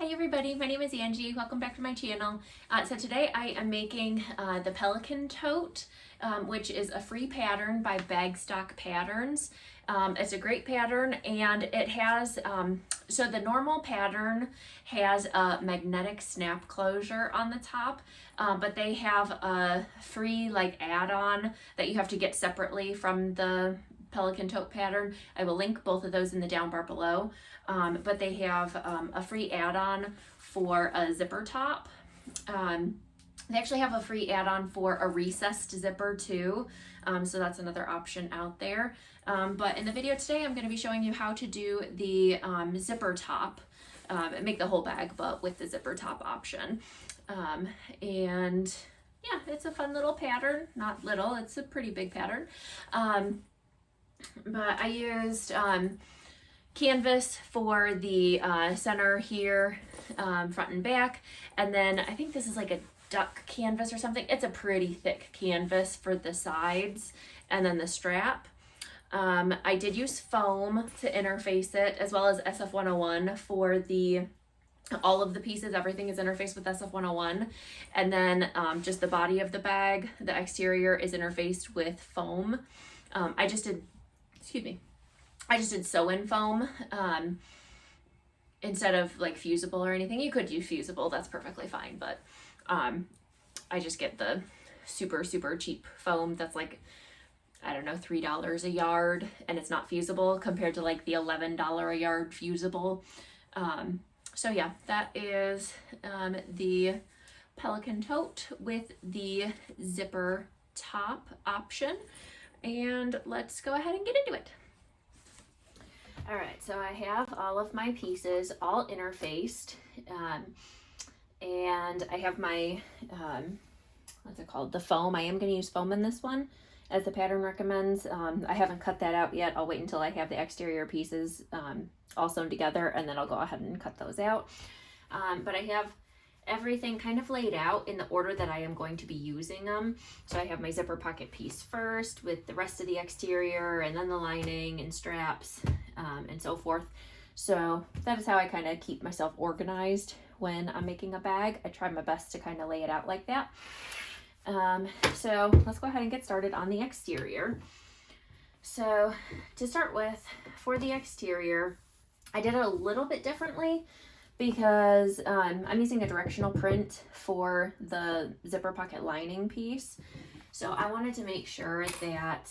Hi everybody, my name is Angie. Welcome back to my channel. So today I am making the Pelican Tote, which is a free pattern by Bagstock Patterns. It's a great pattern, and it has, so the normal pattern has a magnetic snap closure on the top, but they have a free add-on that you have to get separately from the Pelican Tote pattern. I will link both of those in the down bar below. But they have a free add-on for a zipper top. They actually have a free add-on for a recessed zipper too, so that's another option out there. But in the video today, I'm going to be showing you how to do the zipper top, make the whole bag, but with the zipper top option. And yeah, it's a fun little pattern. Not little, it's a pretty big pattern. But I used canvas for the center here, front and back, and then I think this is like a duck canvas or something. It's a pretty thick canvas for the sides and then the strap. I did use foam to interface it, as well as SF101 for all of the pieces. Everything is interfaced with SF101, and then just the body of the bag, the exterior is interfaced with foam. I just did sew-in foam instead of like fusible or anything. You could use fusible, that's perfectly fine, but I just get the super cheap foam that's like, I don't know, $3 a yard, and it's not fusible compared to like the $11 a yard fusible. So yeah, that is the Pelican Tote with the zipper top option, and let's go ahead and get into it. All right, so I have all of my pieces all interfaced, and I have my, what's it called, the foam. I am going to use foam in this one, as the pattern recommends. I haven't cut that out yet. I'll wait until I have the exterior pieces all sewn together, and then I'll go ahead and cut those out. But I have everything kind of laid out in the order that I am going to be using them. So I have my zipper pocket piece first with the rest of the exterior, and then the lining and straps, and so forth. So that is how I kind of keep myself organized when I'm making a bag. I try my best to kind of lay it out like that. So let's go ahead and get started on the exterior. So to start with, for the exterior, I did it a little bit differently because I'm using a directional print for the zipper pocket lining piece. So I wanted to make sure that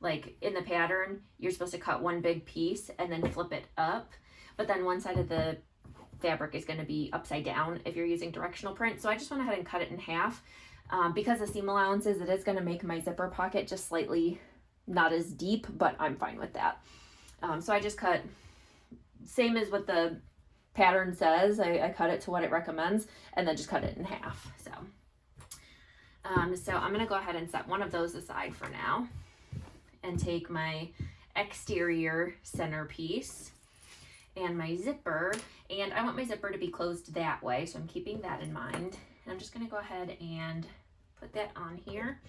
like in the pattern, you're supposed to cut one big piece and then flip it up, but then one side of the fabric is going to be upside down if you're using directional print. So I just went ahead and cut it in half. Because of seam allowances, it is going to make my zipper pocket just slightly not as deep, but I'm fine with that. So I just cut, same as what the pattern says, I cut it to what it recommends, and then just cut it in half. So I'm going to go ahead and set one of those aside for now and take my exterior centerpiece and my zipper, and I want my zipper to be closed that way, so I'm keeping that in mind. And I'm just going to go ahead and put that on here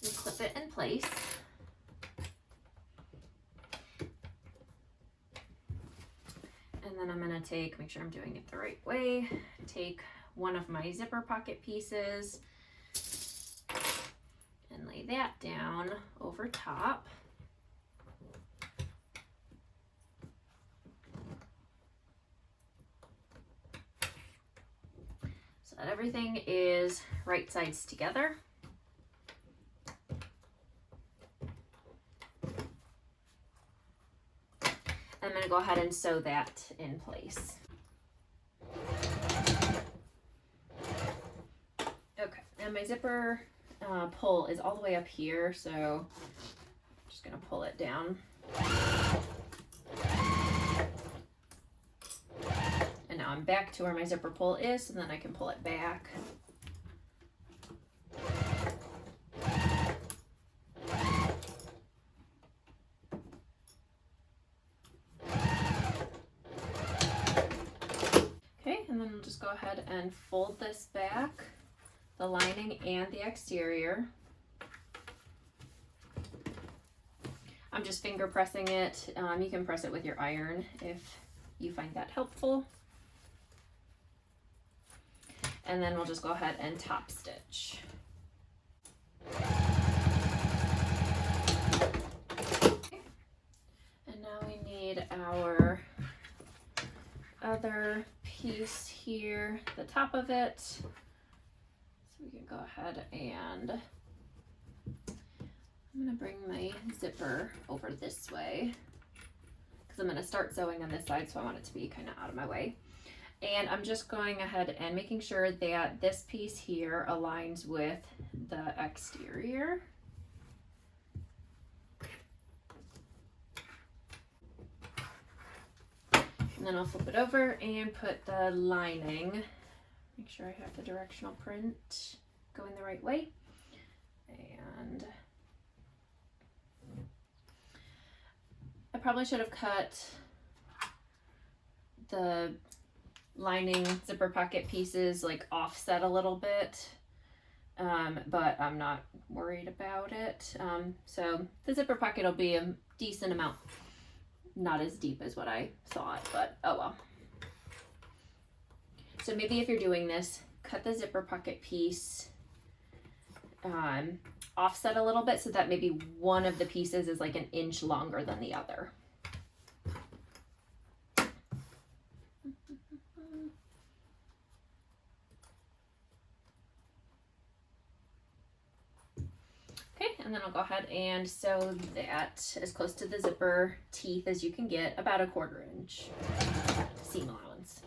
and clip it in place. And then I'm going to make sure I'm doing it the right way, take one of my zipper pocket pieces and lay that down over top. So that everything is right sides together. I'm going to go ahead and sew that in place. Okay, and my zipper pull is all the way up here, so I'm just going to pull it down. And now I'm back to where my zipper pull is, so then I can pull it back. And then we'll just go ahead and fold this back, the lining and the exterior. I'm just finger pressing it. You can press it with your iron if you find that helpful. And then we'll just go ahead and top stitch. And now we need our other piece here, the top of it. So we can go ahead and I'm gonna bring my zipper over this way because I'm gonna start sewing on this side, so I want it to be kind of out of my way. And I'm just going ahead and making sure that this piece here aligns with the exterior. And then I'll flip it over and put the lining. Make sure I have the directional print going the right way. And I probably should have cut the lining zipper pocket pieces like offset a little bit, but I'm not worried about it. So the zipper pocket will be a decent amount, not as deep as what I thought, but oh well. So maybe if you're doing this, cut the zipper pocket piece offset a little bit so that maybe one of the pieces is like an inch longer than the other. And then I'll go ahead and sew that as close to the zipper teeth as you can get, about a 1/4 inch seam allowance.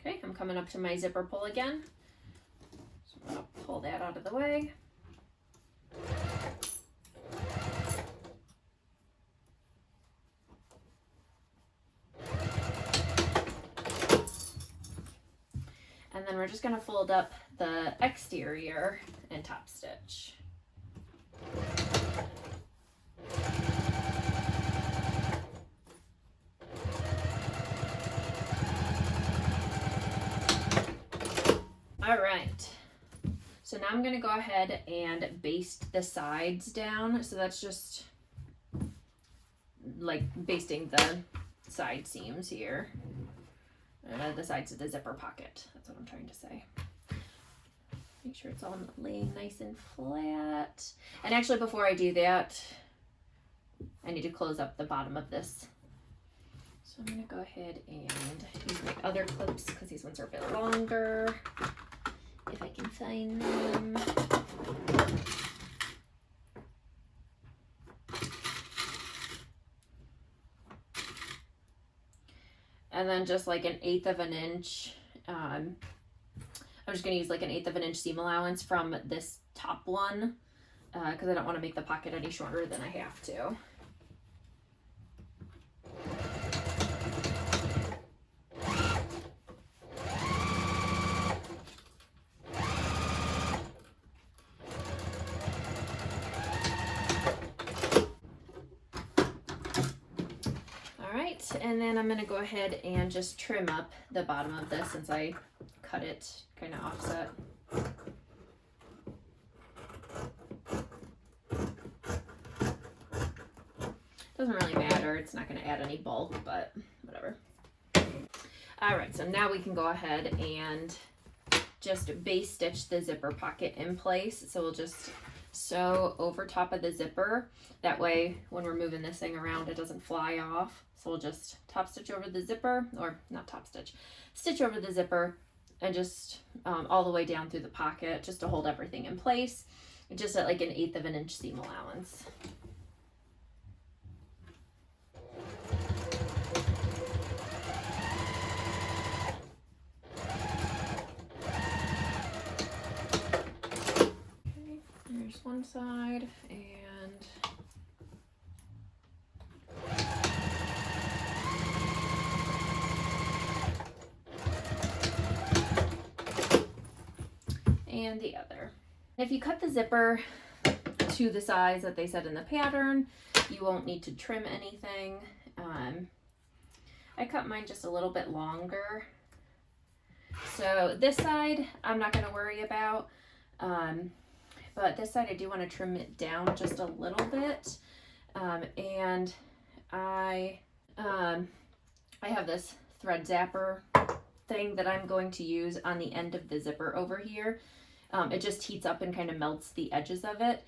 Okay, I'm coming up to my zipper pull again. So I'm gonna pull that out of the way. And then we're just going to fold up the exterior and top stitch. All right. So now I'm going to go ahead and baste the sides down. So that's just like basting the side seams here. The sides of the zipper pocket. That's what I'm trying to say. Make sure it's all laying nice and flat. And actually, before I do that, I need to close up the bottom of this. So I'm going to go ahead and use my other clips because these ones are a bit longer. If I can find them. And then just like an 1/8 of an inch. I'm just going to use like an 1/8 of an inch seam allowance from this top one because I don't want to make the pocket any shorter than I have to. And then I'm going to go ahead and just trim up the bottom of this since I cut it kind of offset. Doesn't really matter. It's not going to add any bulk, but whatever. All right, so now we can go ahead and just base stitch the zipper pocket in place. So we'll just sew over top of the zipper. That way, when we're moving this thing around, it doesn't fly off. So we'll just top stitch over the zipper, or not top stitch, stitch over the zipper and just all the way down through the pocket just to hold everything in place. Just at like an 1/8 of an inch seam allowance. Okay, there's one side, and the other. If you cut the zipper to the size that they said in the pattern, you won't need to trim anything. I cut mine just a little bit longer. So this side, I'm not going to worry about. But this side I do want to trim it down just a little bit. And I have this thread zapper thing that I'm going to use on the end of the zipper over here. It just heats up and kind of melts the edges of it.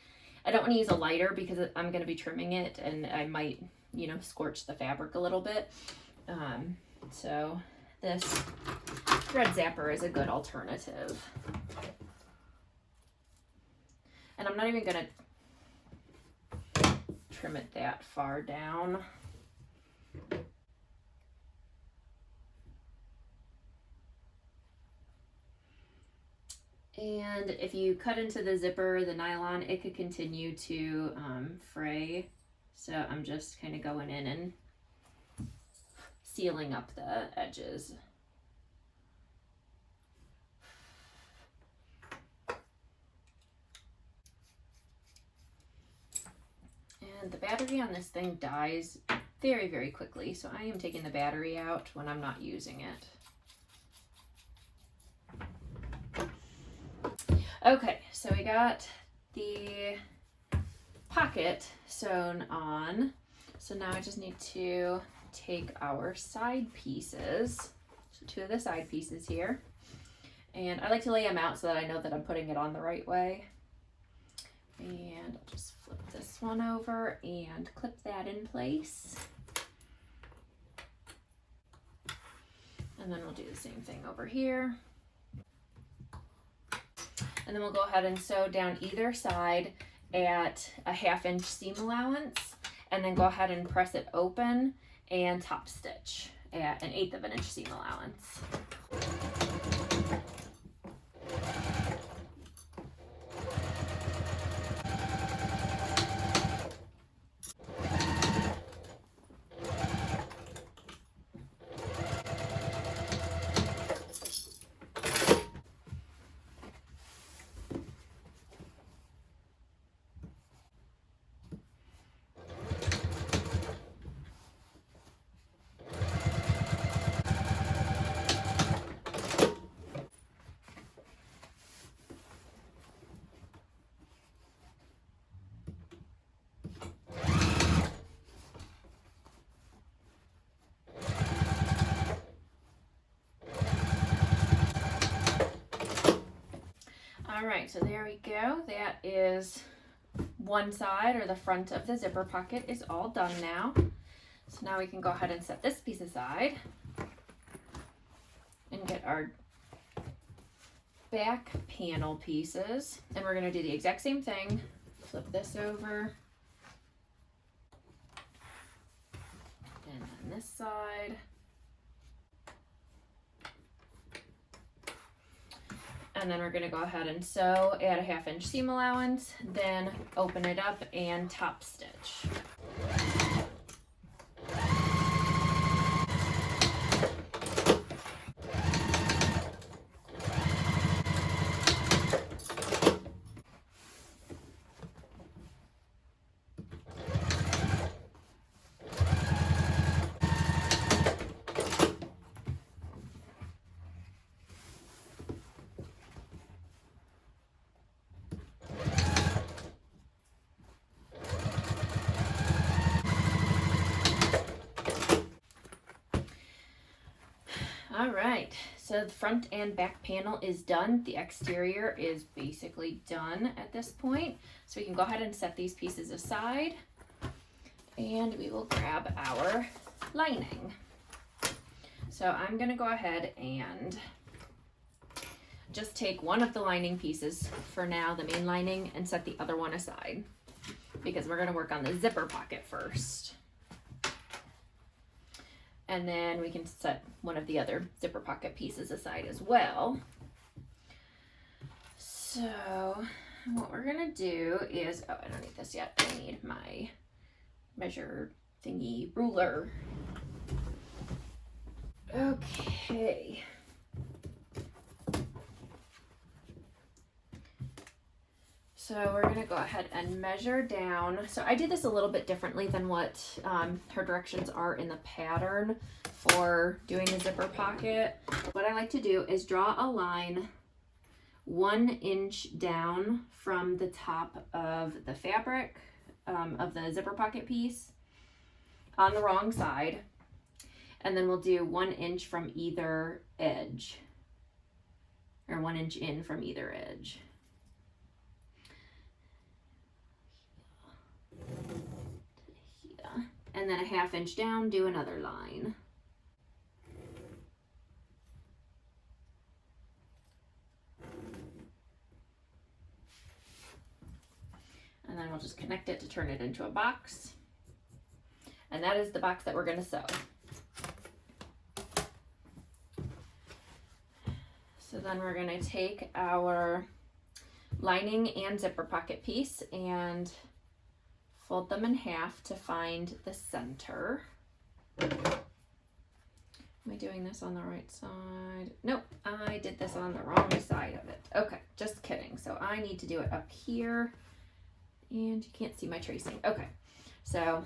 I don't want to use a lighter because I'm going to be trimming it and I might, you know, scorch the fabric a little bit. So this thread zapper is a good alternative. And I'm not even going to trim it that far down. And if you cut into the zipper, the nylon, it could continue to fray. So I'm just kind of going in and sealing up the edges. And the battery on this thing dies very, very quickly. So I am taking the battery out when I'm not using it. Okay, so we got the pocket sewn on. So now I just need to take our side pieces, so 2 of the side pieces here, and I like to lay them out so that I know that I'm putting it on the right way. And I'll just flip this one over and clip that in place. And then we'll do the same thing over here. And then we'll go ahead and sew down either side at a 1/2 inch seam allowance, and then go ahead and press it open and top stitch at an 1/8 of an inch seam allowance. All right, so there we go. That is one side, or the front of the zipper pocket, is all done now. So now we can go ahead and set this piece aside and get our back panel pieces. And we're going to do the exact same thing. Flip this over. And on this side. And then we're going to go ahead and sew at a 1/2 inch seam allowance, then open it up and top stitch. All right, so the front and back panel is done. The exterior is basically done at this point. So we can go ahead and set these pieces aside, and we will grab our lining. So I'm gonna go ahead and just take one of the lining pieces for now, the main lining, and set the other one aside because we're gonna work on the zipper pocket first. And then we can set one of the other zipper pocket pieces aside as well. So what we're gonna do is, oh, I don't need this yet. I need my measure thingy ruler. Okay. So we're gonna go ahead and measure down. So I did this a little bit differently than what her directions are in the pattern for doing the zipper pocket. What I like to do is draw a line 1 inch down from the top of the fabric of the zipper pocket piece on the wrong side. And then we'll do 1 inch from either edge, or 1 inch in from either edge. Here. And then a 1/2 inch down, do another line. And then we'll just connect it to turn it into a box. And that is the box that we're going to sew. So then we're going to take our lining and zipper pocket piece and fold them in half to find the center. Am I doing this on the right side? Nope, I did this on the wrong side of it. Okay, just kidding. So I need to do it up here. And you can't see my tracing. Okay, so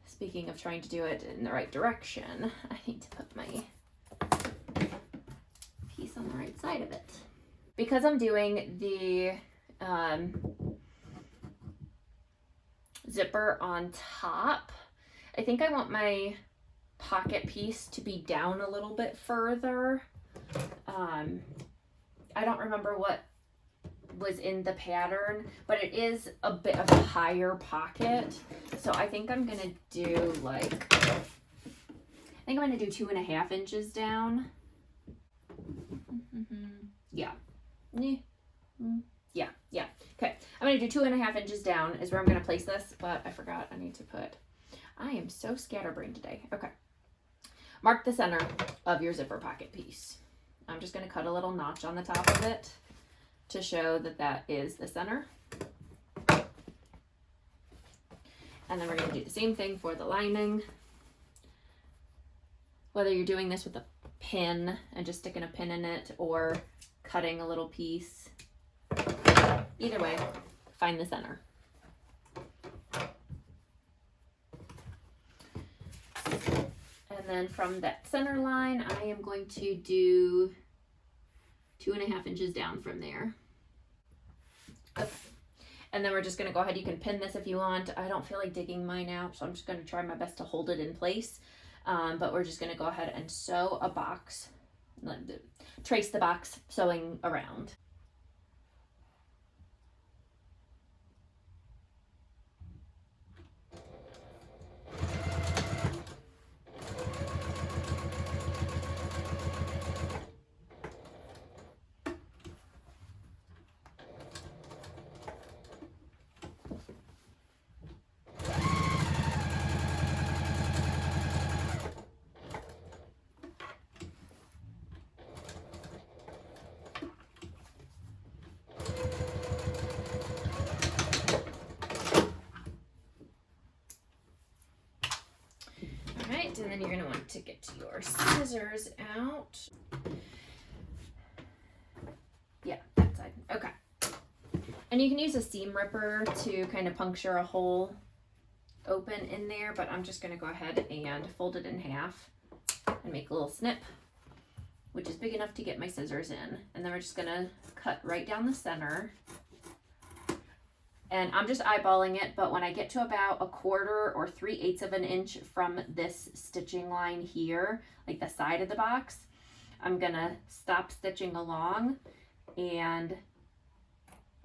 speaking of trying to do it in the right direction, I need to put my piece on the right side of it. Because I'm doing the zipper on top, I think I want my pocket piece to be down a little bit further. I don't remember what was in the pattern, but it is a bit of a higher pocket, so I think I'm gonna do like, I think I'm gonna do 2.5 inches down. Yeah, yeah. Okay, I'm gonna do 2.5 inches down is where I'm gonna place this, but I forgot I need to put, I am so scatterbrained today. Okay, mark the center of your zipper pocket piece. I'm just gonna cut a little notch on the top of it to show that that is the center. And then we're going to do the same thing for the lining. Whether you're doing this with a pin and just sticking a pin in it or cutting a little piece, either way, find the center. And then from that center line, I am going to do 2.5 inches down from there. Okay. And then we're just going to go ahead. You can pin this if you want. I don't feel like digging mine out, so I'm just going to try my best to hold it in place. But we're just going to go ahead and sew a box, trace the box sewing around. And then you're going to want to get your scissors out. Yeah, that side. Okay. And you can use a seam ripper to kind of puncture a hole open in there, but I'm just going to go ahead and fold it in half and make a little snip, which is big enough to get my scissors in. And then we're just going to cut right down the center. And I'm just eyeballing it, but when I get to about 1/4 or 3/8 of an inch from this stitching line here, like the side of the box, I'm gonna stop stitching along or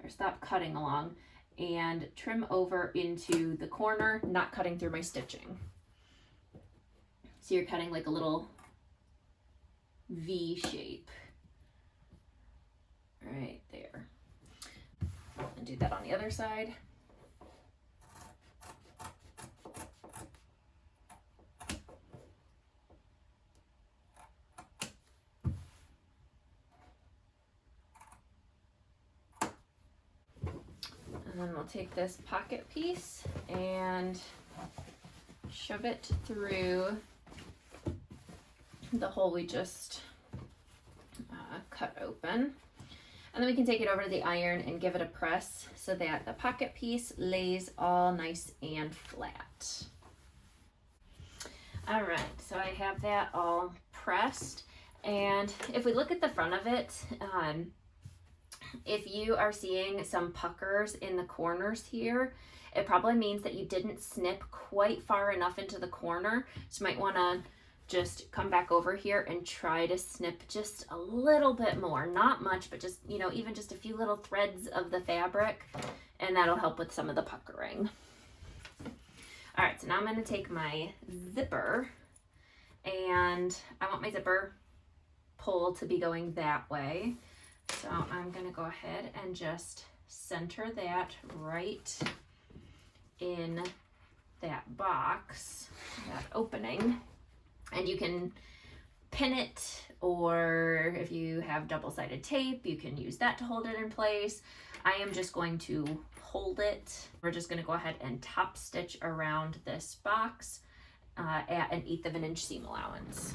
stop cutting along and trim over into the corner, not cutting through my stitching. So you're cutting like a little V shape right there. And do that on the other side. And then we'll take this pocket piece and shove it through the hole we just cut open. And then we can take it over to the iron and give it a press so that the pocket piece lays all nice and flat. All right, so I have that all pressed. And if we look at the front of it, If you are seeing some puckers in the corners here, it probably means that you didn't snip quite far enough into the corner. So you might want to just come back over here and try to snip just a little bit more. Not much, but just, you know, even just a few little threads of the fabric, and that'll help with some of the puckering. All right, so now I'm going to take my zipper, and I want my zipper pull to be going that way. So I'm going to go ahead and just center that right in that box, that opening. And you can pin it, or if you have double-sided tape, you can use that to hold it in place. I am just going to hold it. We're just going to go ahead and top stitch around this box at 1/8 of an inch seam allowance.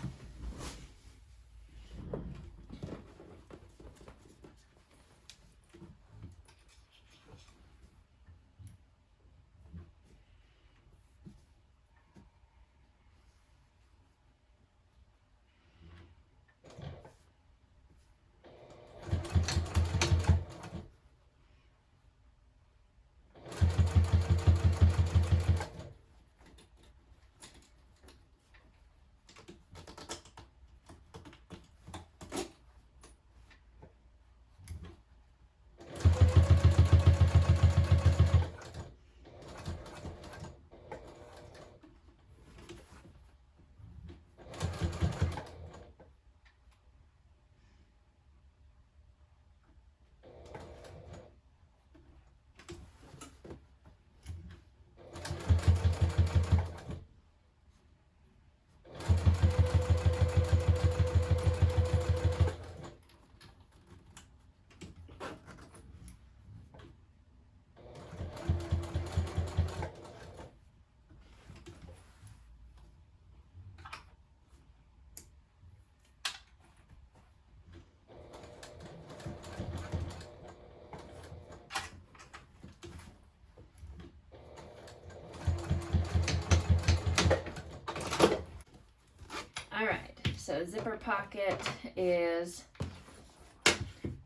All right, so zipper pocket is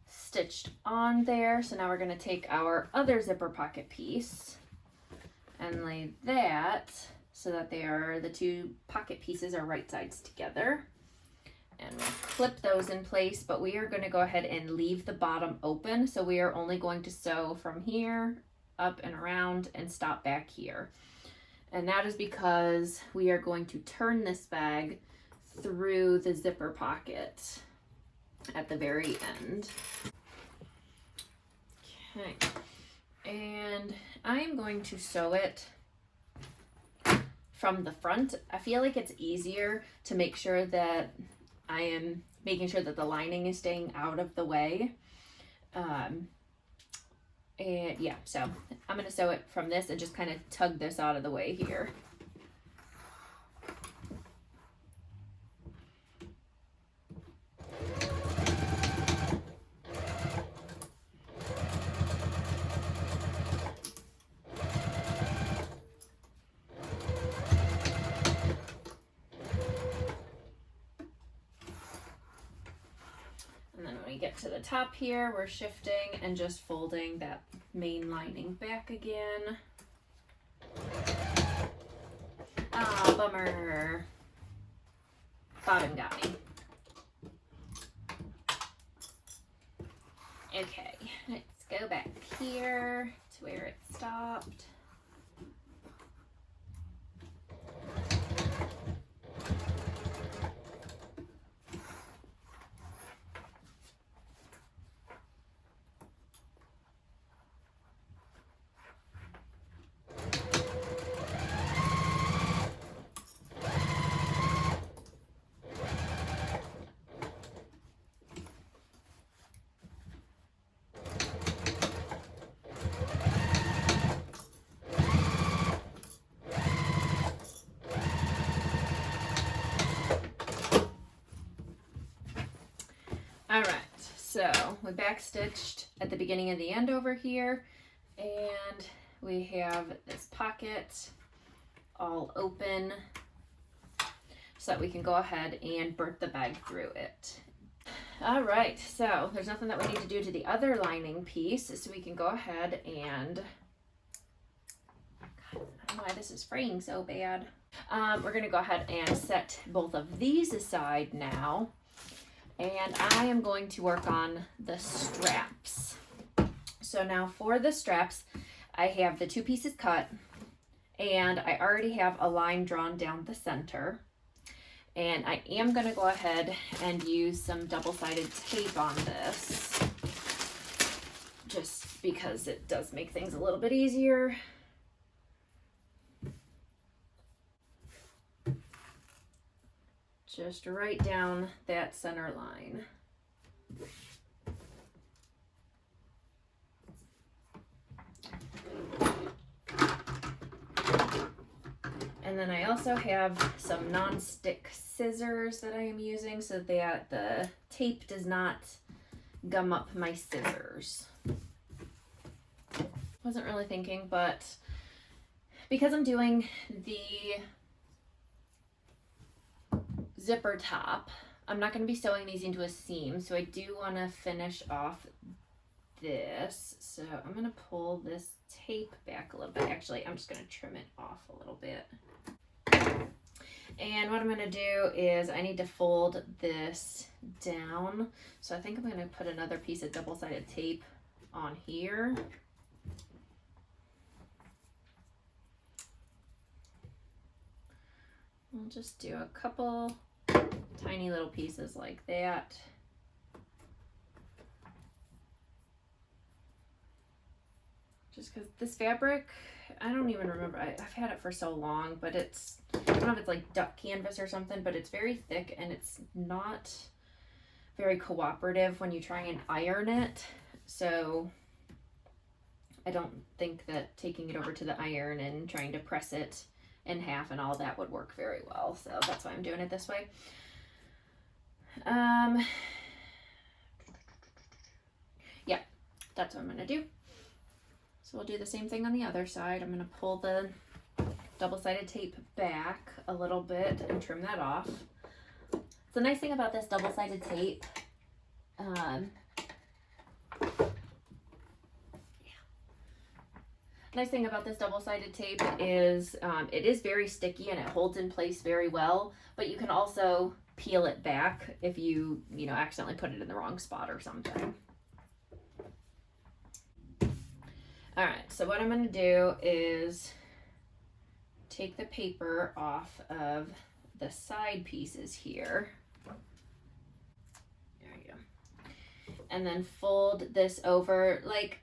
stitched on there. So now we're going to take our other zipper pocket piece and lay that so that the two pocket pieces are right sides together. And we'll clip those in place, but we are going to go ahead and leave the bottom open. So we are only going to sew from here up and around and stop back here. And that is because we are going to turn this bag through the zipper pocket at the very end. Okay, and I'm going to sew it from the front. I feel like it's easier to make sure that I am making sure that the lining is staying out of the way. And yeah, so I'm going to sew it from this and just kind of tug this out of the way here. Get to the top here, we're shifting and just folding that main lining back again. Ah, bummer. Bottom got me. Okay, let's go back here to where it stopped. All right, so we backstitched at the beginning of the end over here, and we have this pocket all open so that we can go ahead and burnt the bag through it. All right, so there's nothing that we need to do to the other lining piece, so we can go ahead and, God, I don't know why this is fraying so bad. We're gonna go ahead and set both of these aside now, and I am going to work on the straps. So now for the straps, I have the 2 pieces cut, and I already have a line drawn down the center. And I am going to go ahead and use some double-sided tape on this, just because it does make things a little bit easier. Just right down that center line. And then I also have some non-stick scissors that I am using so that the tape does not gum up my scissors. Wasn't really thinking, but because I'm doing the zipper top, I'm not going to be sewing these into a seam, so I do want to finish off this. So I'm going to pull this tape back a little bit. Actually, I'm just going to trim it off a little bit. And what I'm going to do is I need to fold this down. So I think I'm going to put another piece of double-sided tape on here. I'll just do a couple tiny little pieces like that. Just because this fabric, I don't even remember, I've had it for so long, but it's, I don't know if it's like duck canvas or something, but it's very thick and it's not very cooperative when you try and iron it. So I don't think that taking it over to the iron and trying to press it in half and all that would work very well. So that's why I'm doing it this way. Yeah, that's what I'm going to do. So we'll do the same thing on the other side. I'm going to pull the double-sided tape back a little bit and trim that off. The nice thing about this double-sided tape, nice thing about this double-sided tape is it is very sticky and it holds in place very well, but you can also peel it back if you accidentally put it in the wrong spot or something. All right, so what I'm going to do is take the paper off of the side pieces here. There you go. And then fold this over like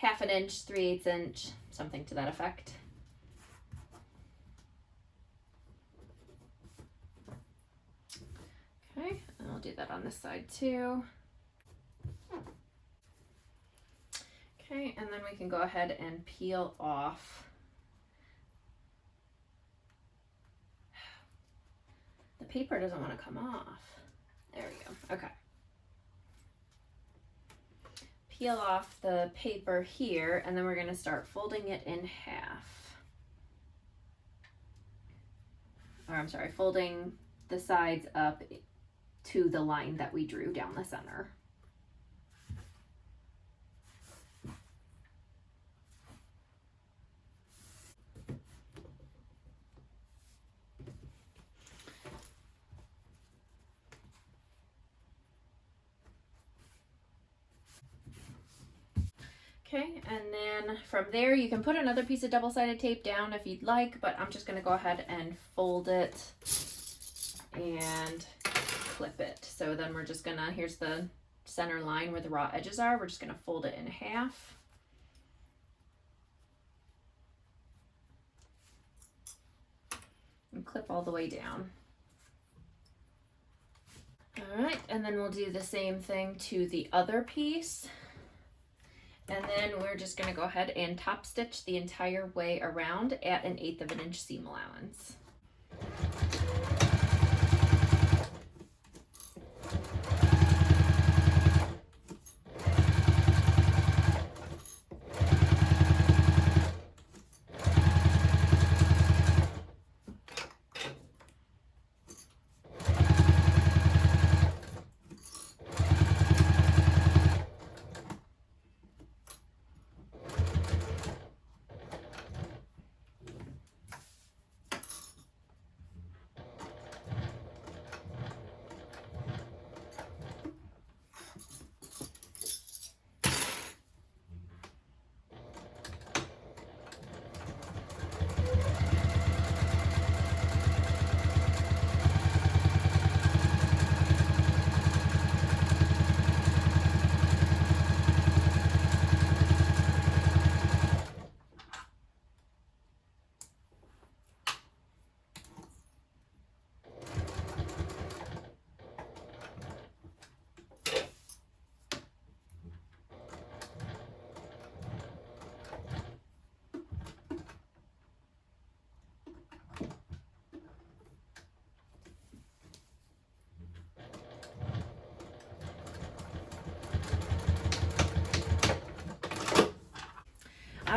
1/2 inch, 3/8 inch, something to that effect. Okay, and I'll do that on this side too. Okay, and then we can go ahead and peel off the paper. Doesn't want to come off. There we go. Okay. Peel off the paper here, and then we're going to start folding it in half. Or I'm sorry, folding the sides up to the line that we drew down the center. Okay, and then from there you can put another piece of double-sided tape down if you'd like, but I'm just going to go ahead and fold it and clip it. So then we're just gonna, here's the center line where the raw edges are, we're just gonna fold it in half. And clip all the way down. All right, and then we'll do the same thing to the other piece. And then we're just going to go ahead and top stitch the entire way around at 1/8 inch seam allowance.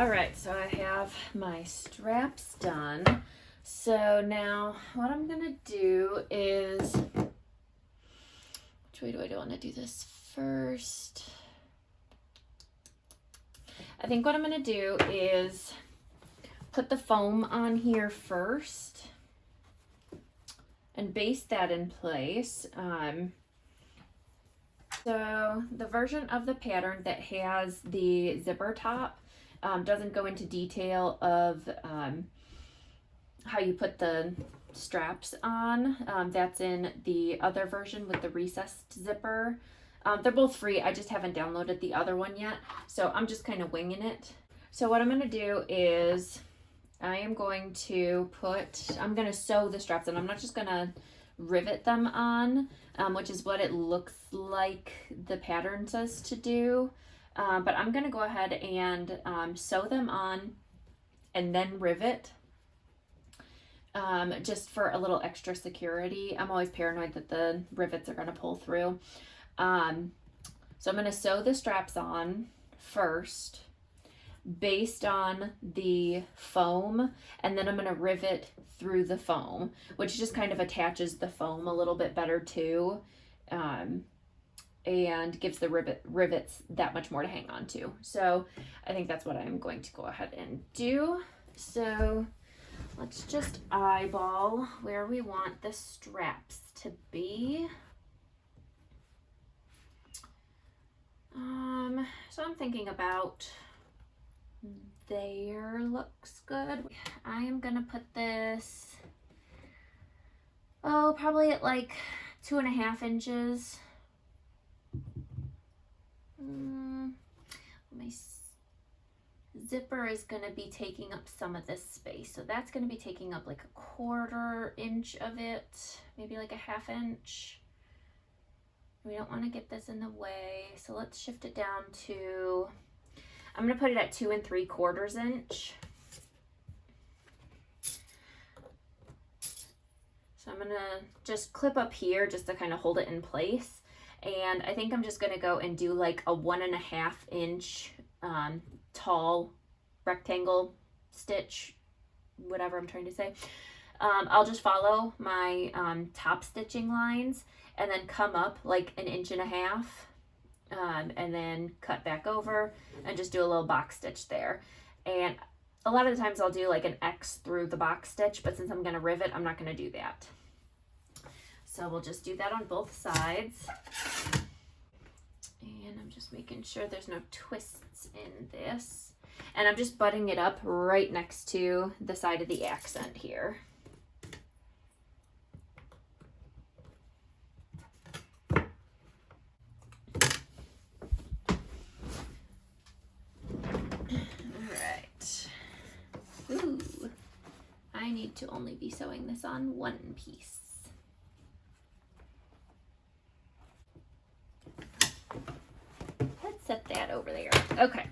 All right, so I have my straps done. So now what I'm gonna do is, which way do I want to do this first? I think what I'm gonna do is put the foam on here first and baste that in place. So the version of the pattern that has the zipper top doesn't go into detail of how you put the straps on. That's in the other version with the recessed zipper. They're both free. I just haven't downloaded the other one yet, so I'm just kind of winging it. So what I'm going to do is I'm going to sew the straps on. I'm not just going to rivet them on, which is what it looks like the pattern says to do. But I'm going to go ahead and sew them on and then rivet, just for a little extra security. I'm always paranoid that the rivets are going to pull through. So I'm going to sew the straps on first, based on the foam, and then I'm going to rivet through the foam, which just kind of attaches the foam a little bit better too, and gives the rivets that much more to hang on to. So I think that's what I'm going to go ahead and do. So let's just eyeball where we want the straps to be. So I'm thinking about there looks good. I am gonna put this, probably at like 2.5 inches. My zipper is gonna be taking up some of this space, so that's gonna be taking up like 1/4 inch of it, maybe like 1/2 inch. We don't want to get this in the way, so let's shift it down to, I'm going to put it at 2 3/4 inch. So I'm going to just clip up here just to kind of hold it in place. And I think I'm just going to go and do like a 1.5 inch tall rectangle stitch, whatever I'm trying to say. I'll just follow my top stitching lines and then come up like 1.5 inches, and then cut back over and just do a little box stitch there. And a lot of the times I'll do like an X through the box stitch, but since I'm going to rivet, I'm not going to do that. So we'll just do that on both sides. And I'm just making sure there's no twists in this. And I'm just butting it up right next to the side of the accent here. I need to only be sewing this on one piece. Let's set that over there. Okay.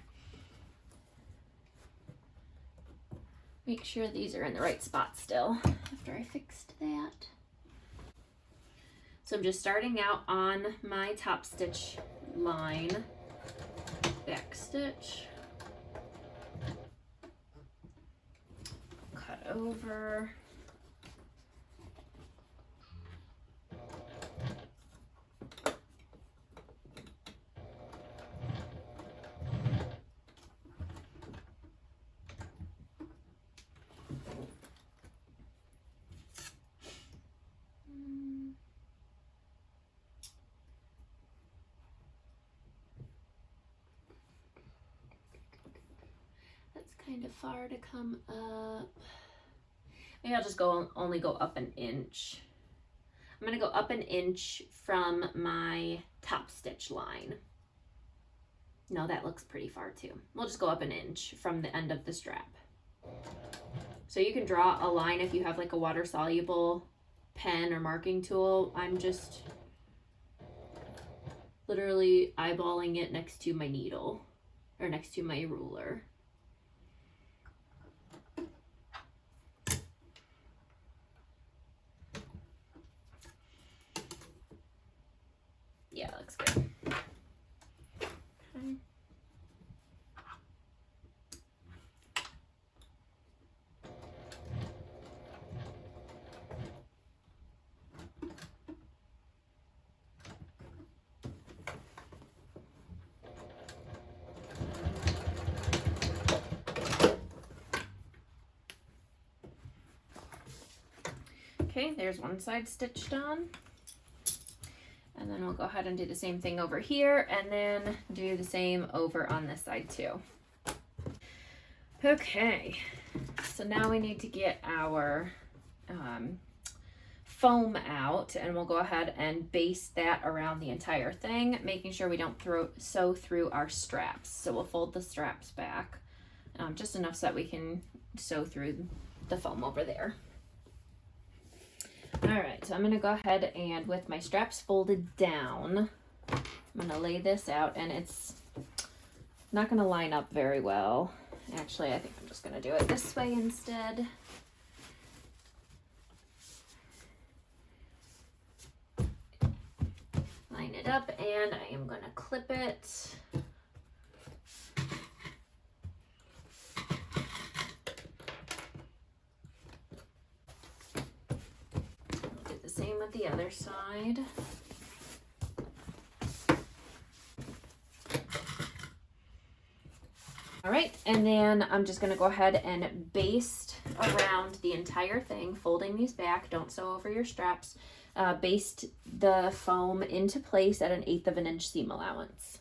Make sure these are in the right spot still after I fixed that. So I'm just starting out on my top stitch line, back stitch, over, that's kind of far to come up. Maybe I'll just only go up 1 inch. I'm going to go up 1 inch from my top stitch line. No, that looks pretty far too. We'll just go up 1 inch from the end of the strap. So you can draw a line if you have like a water soluble pen or marking tool. I'm just literally eyeballing it next to my needle or next to my ruler. Yeah, that looks good. Okay. Okay, there's one side stitched on. And then we'll go ahead and do the same thing over here, and then do the same over on this side too. Okay, so now we need to get our foam out, and we'll go ahead and baste that around the entire thing, making sure we don't sew through our straps. So we'll fold the straps back just enough so that we can sew through the foam over there. All right, so I'm gonna go ahead and with my straps folded down, I'm gonna lay this out, and it's not gonna line up very well. Actually, I think I'm just gonna do it this way instead. Line it up, and I am gonna clip it. I'll do the same with the other side. All right, and then I'm just gonna go ahead and baste around the entire thing, folding these back, don't sew over your straps. Baste the foam into place at 1/8 of an inch seam allowance.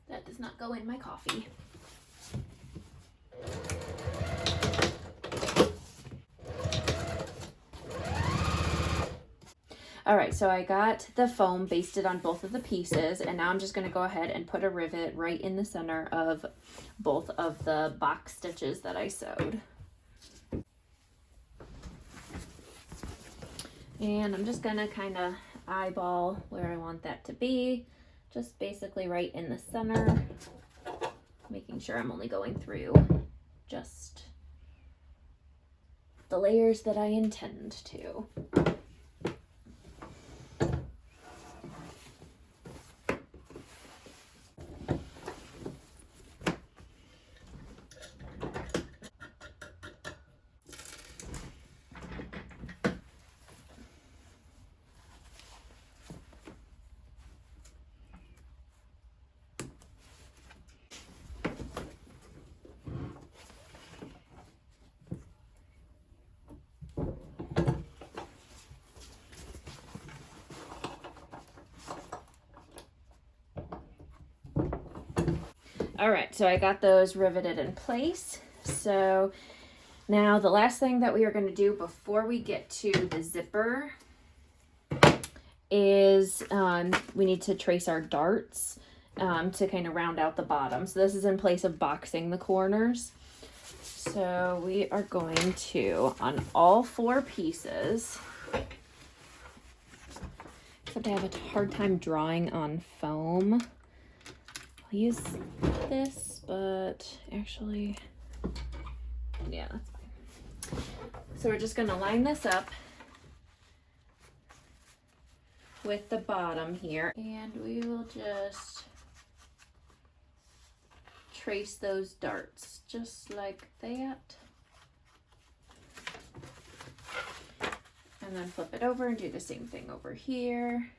That does not go in my coffee. All right, so I got the foam basted on both of the pieces, and now I'm just gonna go ahead and put a rivet right in the center of both of the box stitches that I sewed. And I'm just gonna kind of eyeball where I want that to be, just basically right in the center, making sure I'm only going through just the layers that I intend to. All right, so I got those riveted in place. So now the last thing that we are going to do before we get to the zipper is we need to trace our darts to kind of round out the bottom. So this is in place of boxing the corners. So we are going to, on all 4 pieces, except I have a hard time drawing on foam. I'll use this, but actually, yeah, that's fine. So we're just going to line this up with the bottom here, and we will just trace those darts just like that. And then flip it over and do the same thing over here.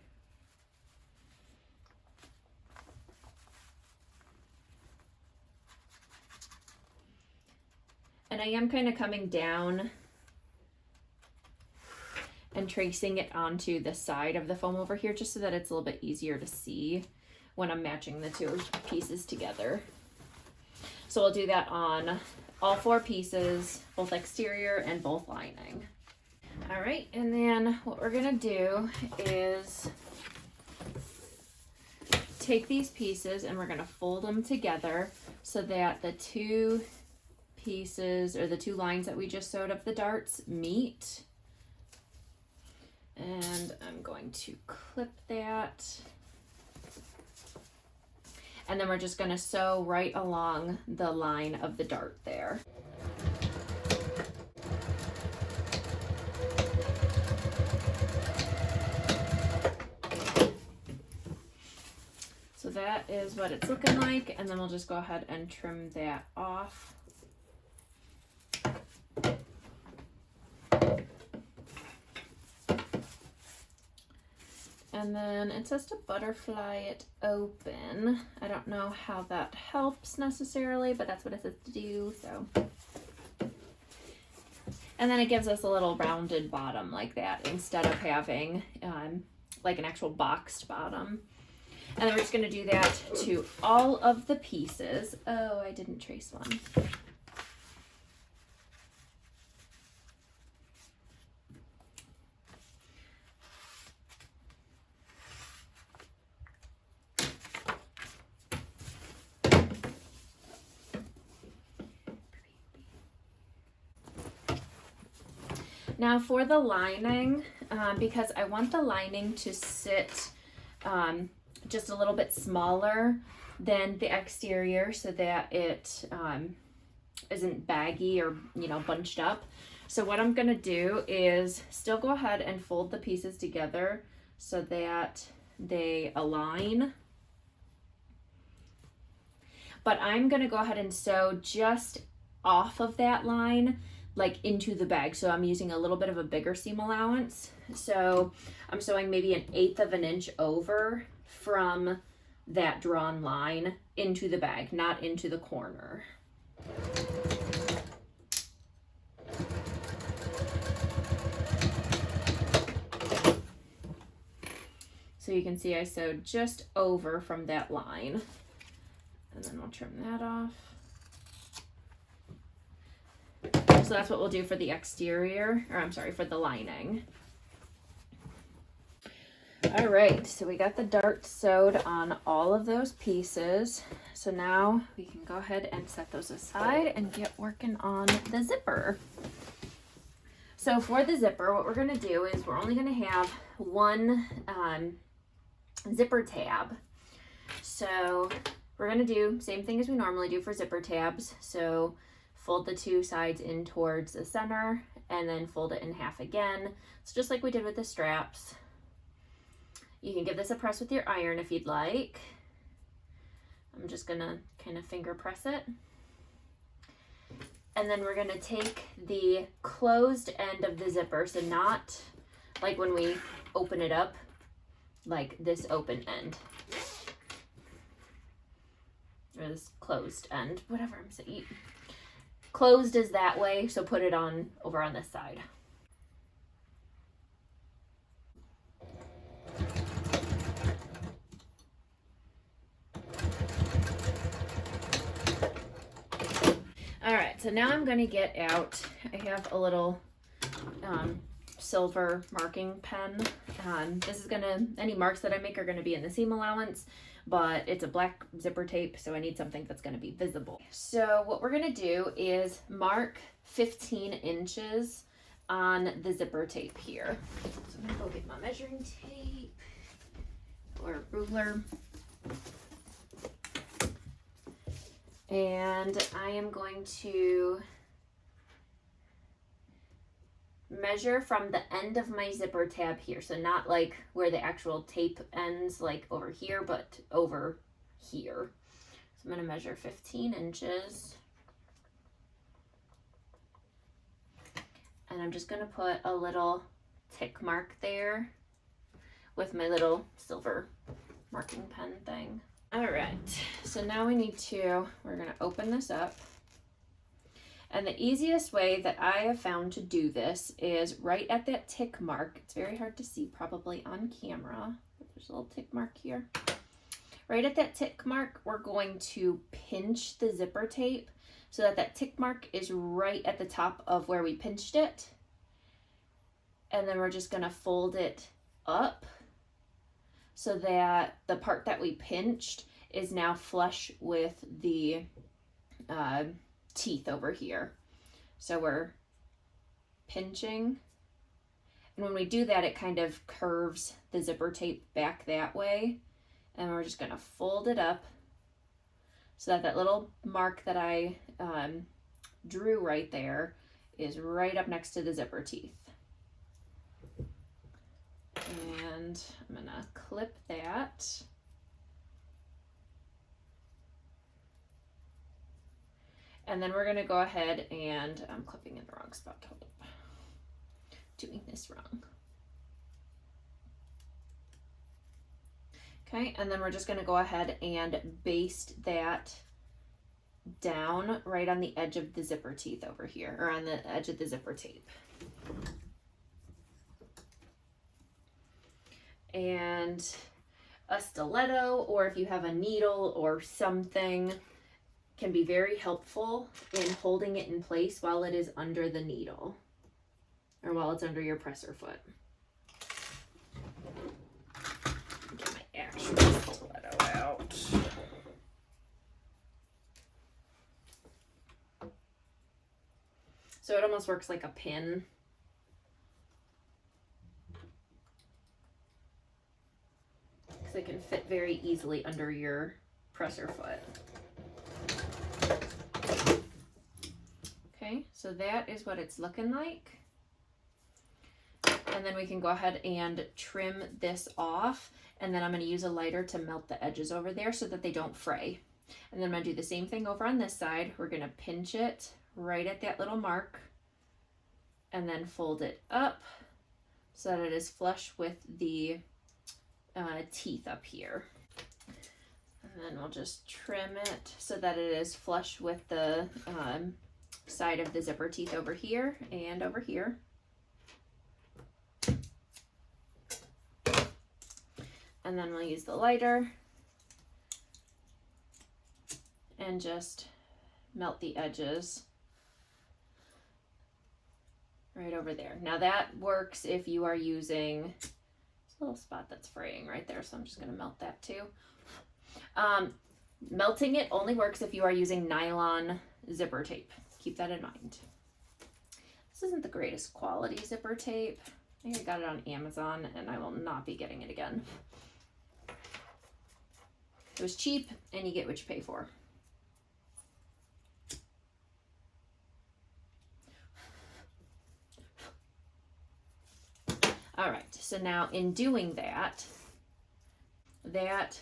And I am kind of coming down and tracing it onto the side of the foam over here just so that it's a little bit easier to see when I'm matching the 2 pieces together. So we'll do that on all 4 pieces, both exterior and both lining. All right, and then what we're gonna do is take these pieces and we're going to fold them together so that the two pieces, or the two lines that we just sewed up the darts, meet. And I'm going to clip that. And then we're just going to sew right along the line of the dart there. So that is what it's looking like, and then we'll just go ahead and trim that off. And then it says to butterfly it open. I don't know how that helps necessarily, but that's what it says to do, so. And then it gives us a little rounded bottom like that instead of having like an actual boxed bottom. And then we're just gonna do that to all of the pieces. Oh, I didn't trace one. Now for the lining, because I want the lining to sit just a little bit smaller than the exterior so that it isn't baggy or, you know, bunched up. So what I'm gonna do is still go ahead and fold the pieces together so that they align. But I'm gonna go ahead and sew just off of that line, like into the bag. So I'm using a little bit of a bigger seam allowance. So I'm sewing maybe 1/8 of an inch over from that drawn line into the bag, not into the corner. So you can see I sewed just over from that line, and then we'll trim that off. So that's what we'll do for the exterior, or I'm sorry, for the lining. All right, so we got the dart sewed on all of those pieces. So now we can go ahead and set those aside and get working on the zipper. So for the zipper, what we're gonna do is we're only gonna have one zipper tab. So we're gonna do same thing as we normally do for zipper tabs. So fold the two sides in towards the center and then fold it in half again. So just like we did with the straps. You can give this a press with your iron if you'd like. I'm just gonna kind of finger press it. And then we're gonna take the closed end of the zipper, so not like when we open it up, like this open end. Or this closed end, whatever I'm saying. Closed is that way, so put it on over on this side. All right, so now I'm going to get out, I have a little silver marking pen. This is going to, any marks that I make are going to be in the seam allowance, but it's a black zipper tape, so I need something that's going to be visible. So what we're going to do is mark 15 inches on the zipper tape here. So I'm going to go get my measuring tape or ruler. And I am going to measure from the end of my zipper tab here. So not like where the actual tape ends, like over here, but over here. So I'm going to measure 15 inches. And I'm just going to put a little tick mark there with my little silver marking pen thing. All right, so now we're gonna open this up. And the easiest way that I have found to do this is right at that tick mark. It's very hard to see probably on camera, but there's a little tick mark here. Right at that tick mark, we're going to pinch the zipper tape so that that tick mark is right at the top of where we pinched it. And then we're just gonna fold it up so that the part that we pinched is now flush with the teeth over here. So we're pinching, and when we do that, it kind of curves the zipper tape back that way, and we're just going to fold it up so that that little mark that I drew right there is right up next to the zipper teeth. And I'm going to clip that. And then we're going to go ahead and I'm clipping in the wrong spot. Hold up. Doing this wrong. Okay, and then we're just going to go ahead and baste that down right on the edge of the zipper teeth over here, or on the edge of the zipper tape. And a stiletto, or if you have a needle or something, can be very helpful in holding it in place while it is under the needle, or while it's under your presser foot. Get my actual stiletto out. So it almost works like a pin. Because it can fit very easily under your presser foot. Okay, so that is what it's looking like. And then we can go ahead and trim this off. And then I'm going to use a lighter to melt the edges over there so that they don't fray. And then I'm going to do the same thing over on this side. We're going to pinch it right at that little mark and then fold it up so that it is flush with the teeth up here. And then we'll just trim it so that it is flush with the side of the zipper teeth over here and over here. And then we'll use the lighter and just melt the edges right over there. Now that works if you are using, there's a little spot that's fraying right there, so I'm just going to melt that too. Melting it only works if you are using nylon zipper tape. Keep that in mind. This isn't the greatest quality zipper tape. I think I got it on Amazon and I will not be getting it again. It was cheap and you get what you pay for. All right, so now in doing that, that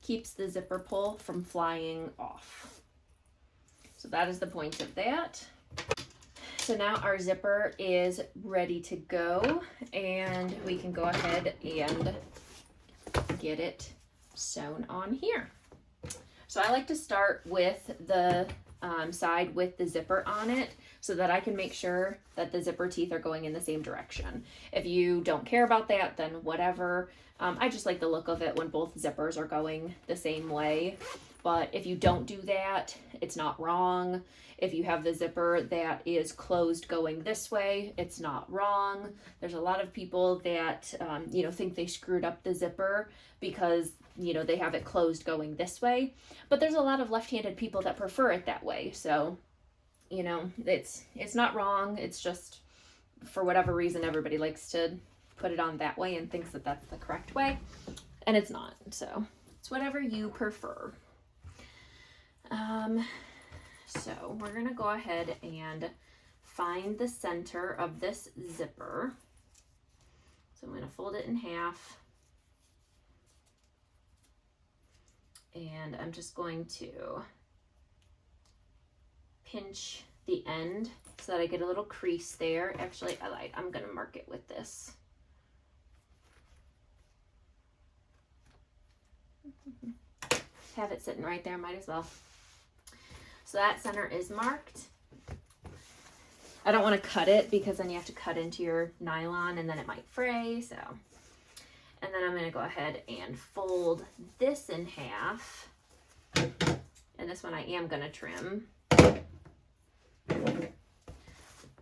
keeps the zipper pull from flying off. So that is the point of that. So now our zipper is ready to go, and we can go ahead and get it sewn on here. So I like to start with the side with the zipper on it so that I can make sure that the zipper teeth are going in the same direction. If you don't care about that, then whatever. I just like the look of it when both zippers are going the same way. But if you don't do that, it's not wrong. If you have the zipper that is closed going this way, it's not wrong. There's a lot of people that, think they screwed up the zipper because, they have it closed going this way. But there's a lot of left-handed people that prefer it that way. So, it's not wrong. It's just, for whatever reason, everybody likes to put it on that way and thinks that that's the correct way. And it's not. So it's whatever you prefer. So we're going to go ahead and find the center of this zipper. So I'm going to fold it in half. And I'm just going to pinch the end so that I get a little crease there. Actually, I'm going to mark it with this. Have it sitting right there, might as well. So that center is marked. I don't want to cut it because then you have to cut into your nylon and then it might fray. So, and then I'm going to go ahead and fold this in half. And this one I am going to trim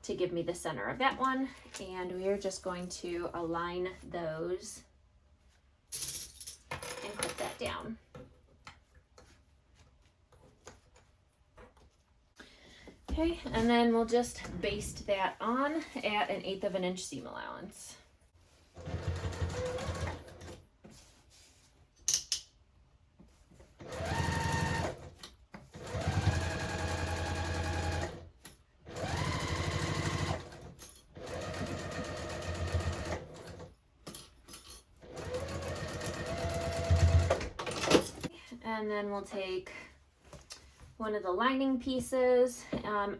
to give me the center of that one. And we are just going to align those down. Okay, and then we'll just baste that on at 1/8 of an inch seam allowance. And then we'll take one of the lining pieces.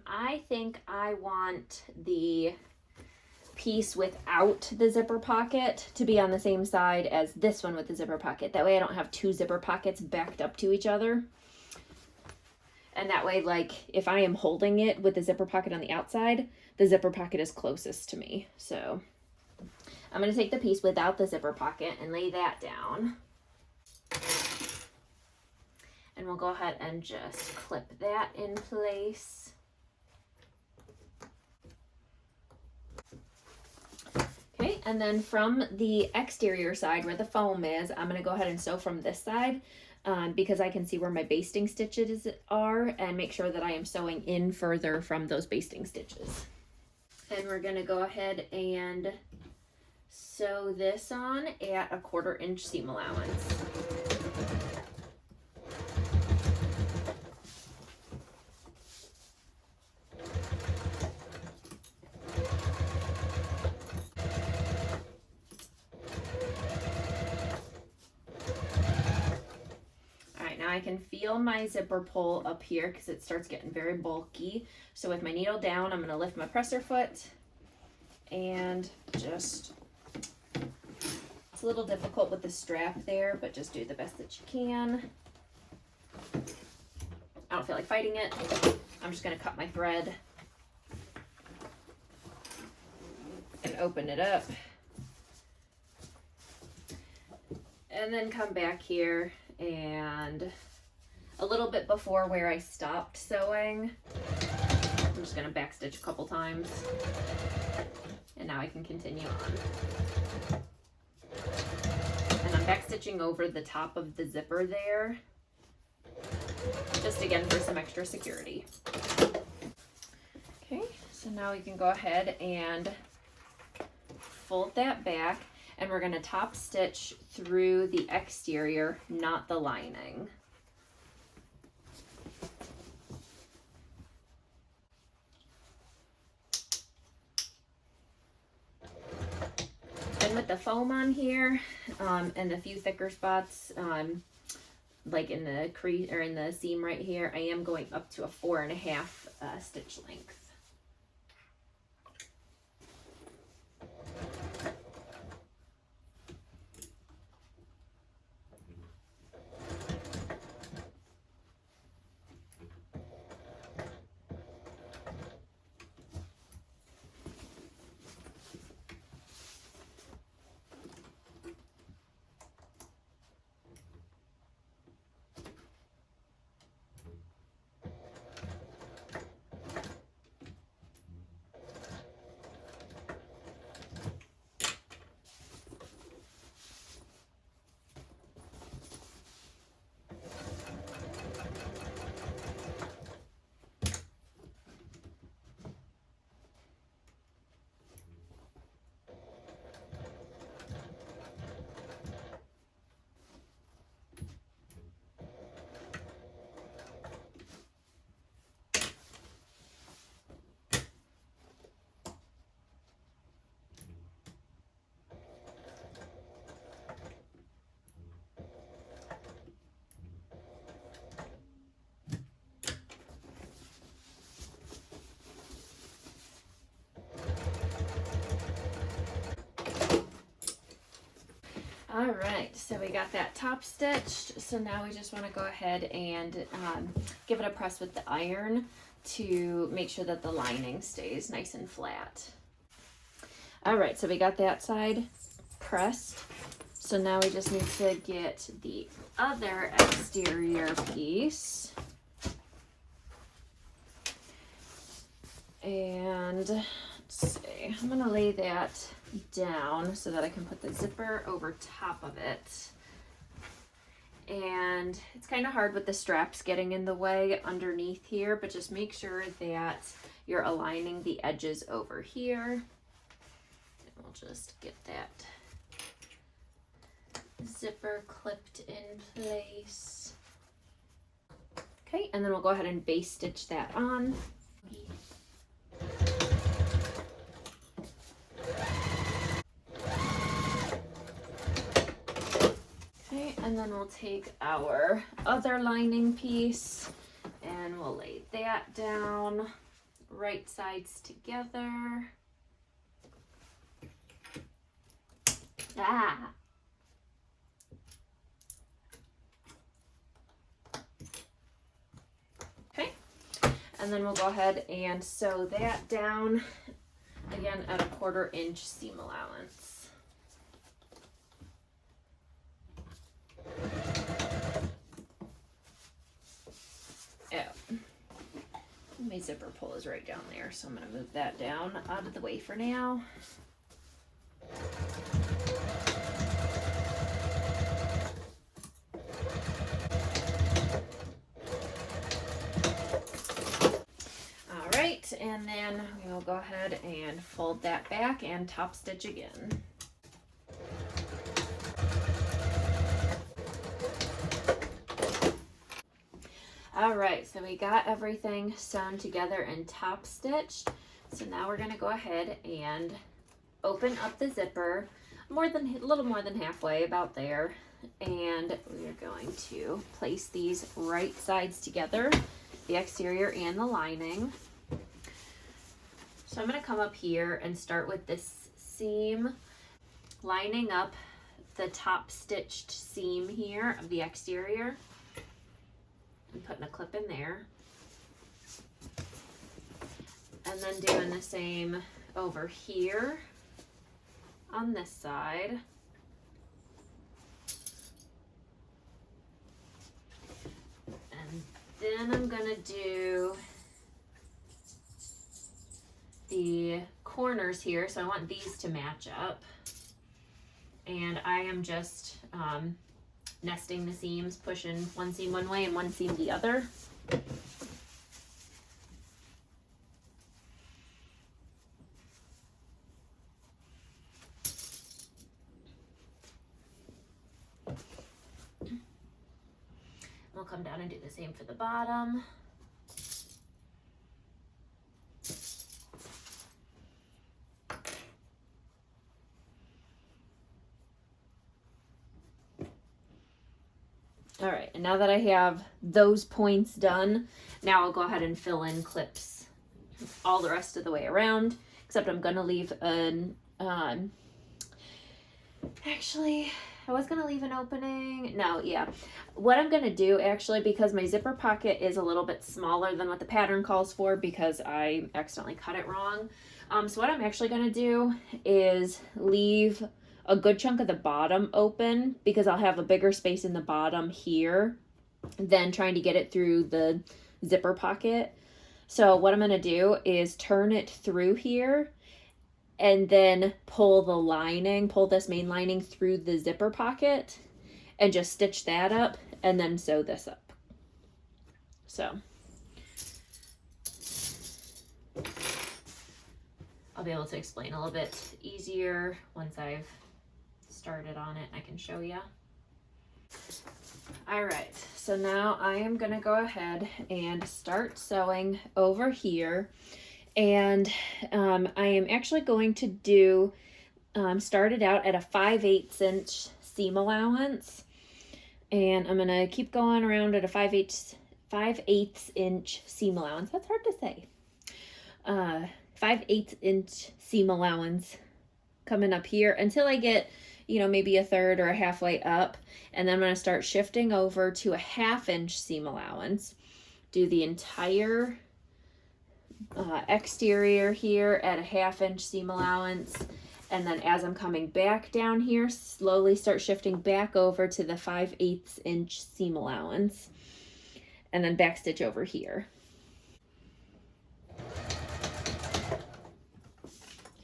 I think I want the piece without the zipper pocket to be on the same side as this one with the zipper pocket. That way I don't have two zipper pockets backed up to each other. And that way, like, if I am holding it with the zipper pocket on the outside, the zipper pocket is closest to me. So I'm going to take the piece without the zipper pocket and lay that down. And we'll go ahead and just clip that in place. Okay, and then from the exterior side where the foam is, I'm gonna go ahead and sew from this side because I can see where my basting stitches are and make sure that I am sewing in further from those basting stitches. And we're gonna go ahead and sew this on at 1/4 inch seam allowance. I can feel my zipper pull up here because it starts getting very bulky. So with my needle down, I'm going to lift my presser foot and just, it's a little difficult with the strap there, but just do the best that you can. I don't feel like fighting it. I'm just going to cut my thread and open it up. And then come back here and a little bit before where I stopped sewing, I'm just going to backstitch a couple times, and now I can continue on. And I'm backstitching over the top of the zipper there, just again for some extra security. Okay, so now we can go ahead and fold that back. And we're going to top stitch through the exterior, not the lining. And with the foam on here, and a few thicker spots, like in the crease or in the seam right here, I am going up to a 4.5 stitch length. All right, so we got that top stitched. So now we just want to go ahead and give it a press with the iron to make sure that the lining stays nice and flat. All right, so we got that side pressed. So now we just need to get the other exterior piece. And let's see, I'm gonna lay that down so that I can put the zipper over top of it. and it's kind of hard with the straps getting in the way underneath here, but just make sure that you're aligning the edges over here. And we'll just get that zipper clipped in place. Okay, and then we'll go ahead and base stitch that on. Okay, and then we'll take our other lining piece and we'll lay that down, right sides together. Okay, and then we'll go ahead and sew that down again at a 1/4 inch seam allowance. Oh, my zipper pull is right down there, so I'm going to move that down out of the way for now. And then we'll go ahead and fold that back and top stitch again. All right, so we got everything sewn together and top stitched. So now we're going to go ahead and open up the zipper a little more than halfway, about there, and we're going to place these right sides together, the exterior and the lining. So I'm going to come up here and start with this seam, lining up the top stitched seam here of the exterior and putting a clip in there. And then doing the same over here on this side. And then I'm going to do the corners here, so I want these to match up, and I am just nesting the seams, pushing one seam one way and one seam the other. We'll come down and do the same for the bottom. All right, and now that I have those points done, now I'll go ahead and fill in clips all the rest of the way around, except I'm gonna leave an, actually, I was gonna leave an opening. No, yeah. What I'm gonna do, actually, because my zipper pocket is a little bit smaller than what the pattern calls for because I accidentally cut it wrong. So what I'm actually gonna do is leave a good chunk of the bottom open because I'll have a bigger space in the bottom here than trying to get it through the zipper pocket. So what I'm going to do is turn it through here and then pull this main lining through the zipper pocket and just stitch that up and then sew this up. So I'll be able to explain a little bit easier once I've started on it. I can show you. All right, so now I am going to go ahead and start sewing over here, and I am actually going to do start it out at a 5/8 inch seam allowance, and I'm going to keep going around at a 5/8 inch seam allowance. That's hard to say. 5/8 inch seam allowance coming up here until I get, maybe a third or a halfway up. And then I'm going to start shifting over to a 1/2 inch seam allowance. Do the entire exterior here at a 1/2 inch seam allowance. And then as I'm coming back down here, slowly start shifting back over to the 5/8 inch seam allowance. And then back stitch over here.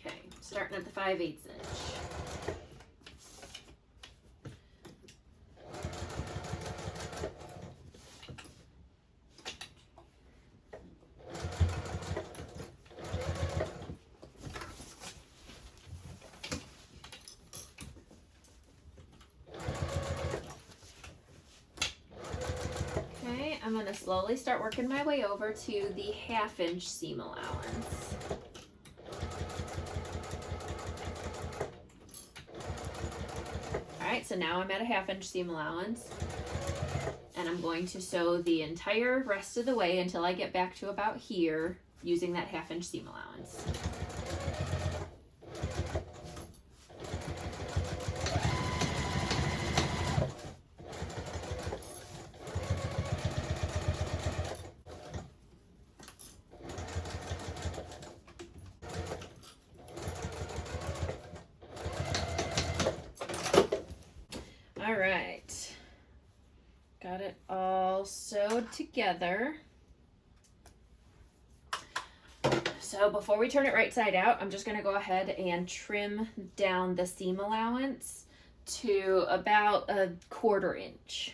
Okay, starting at the 5/8 inch. I'm going to slowly start working my way over to the 1/2 inch seam allowance. Alright, so now I'm at a 1/2 inch seam allowance, and I'm going to sew the entire rest of the way until I get back to about here using that 1/2 inch seam allowance. All right, got it all sewed together. So before we turn it right side out, I'm just going to go ahead and trim down the seam allowance to about a 1/4 inch.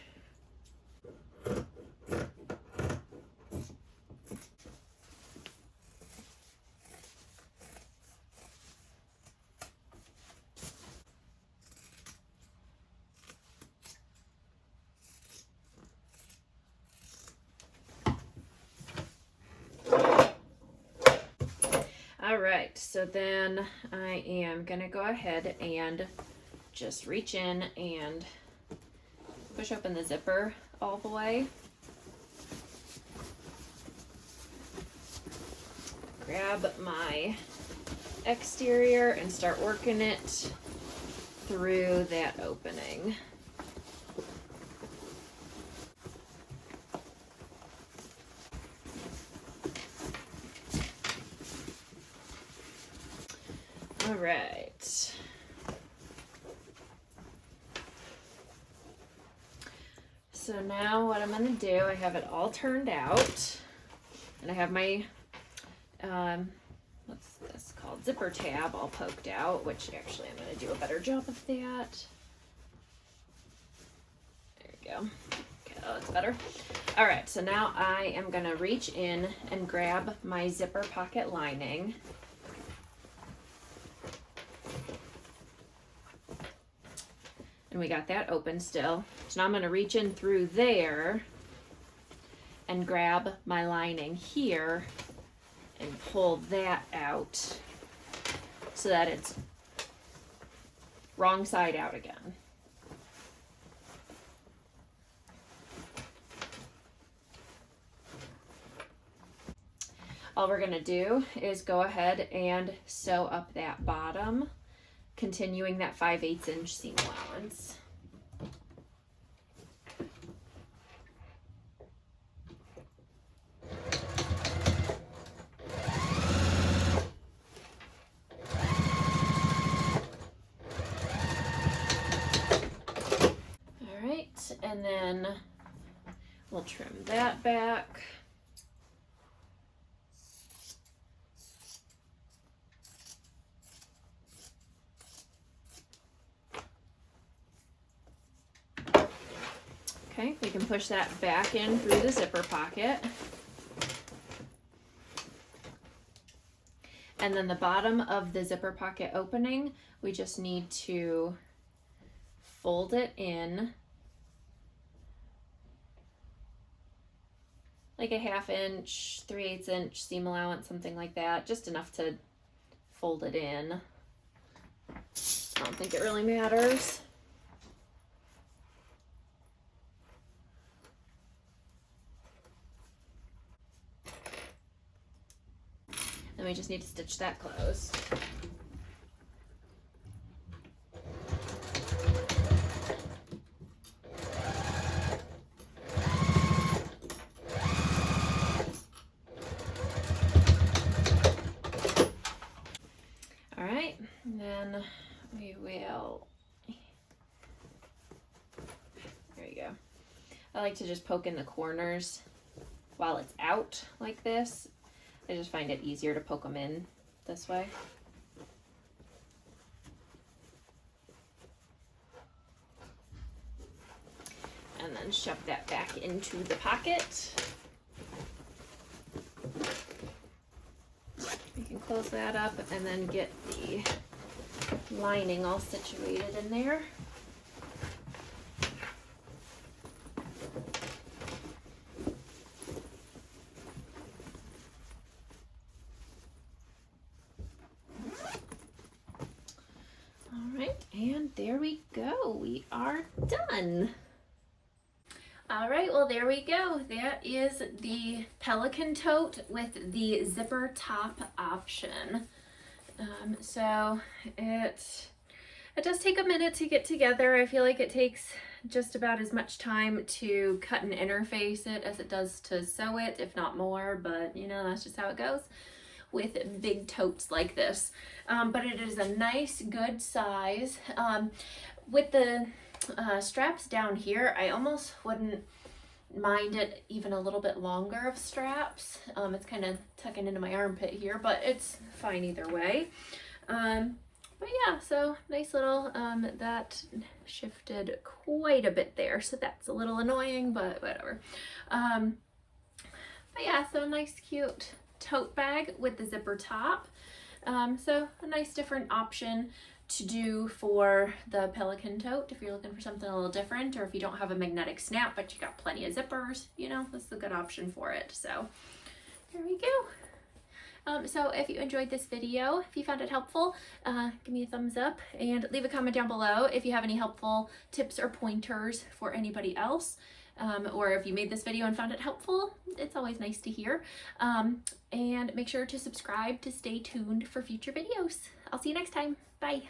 All right, so then I am gonna go ahead and just reach in and push open the zipper all the way. Grab my exterior and start working it through that opening. All right. So now what I'm going to do, I have it all turned out, and I have my, what's this called, zipper tab all poked out, which actually I'm going to do a better job of that. There we go. Okay, oh, that's better. All right, so now I am going to reach in and grab my zipper pocket lining. And we got that open still. So now I'm going to reach in through there and grab my lining here and pull that out so that it's wrong side out again. All we're going to do is go ahead and sew up that bottom, continuing that 5/8 inch seam allowance. All right, and then we'll trim that back. Okay, we can push that back in through the zipper pocket. And then the bottom of the zipper pocket opening, we just need to fold it in like a 1/2 inch, 3/8 inch seam allowance, something like that, just enough to fold it in. I don't think it really matters. And we just need to stitch that closed. All right, and then we will, there you go. I like to just poke in the corners while it's out like this. I just find it easier to poke them in this way. And then shove that back into the pocket. You can close that up and then get the lining all situated in there. we are done. All right, well, there we go. That is the Pelican Tote with the zipper top option. So it does take a minute to get together. I feel like it takes just about as much time to cut and interface it as it does to sew it, if not more, but you know, that's just how it goes with big totes like this. But it is a nice, good size. With the straps down here, I almost wouldn't mind it even a little bit longer of straps. It's kind of tucking into my armpit here, but it's fine either way. But yeah, so nice little, that shifted quite a bit there, so that's a little annoying, but whatever. But yeah, so nice cute tote bag with the zipper top. So a nice different option to do for the Pelican Tote if you're looking for something a little different, or if you don't have a magnetic snap but you got plenty of zippers, you know, this is a good option for it. So there we go. So if you enjoyed this video, if you found it helpful, give me a thumbs up and leave a comment down below if you have any helpful tips or pointers for anybody else. Or if you made this video and found it helpful, it's always nice to hear. And make sure to subscribe to stay tuned for future videos. I'll see you next time. Bye.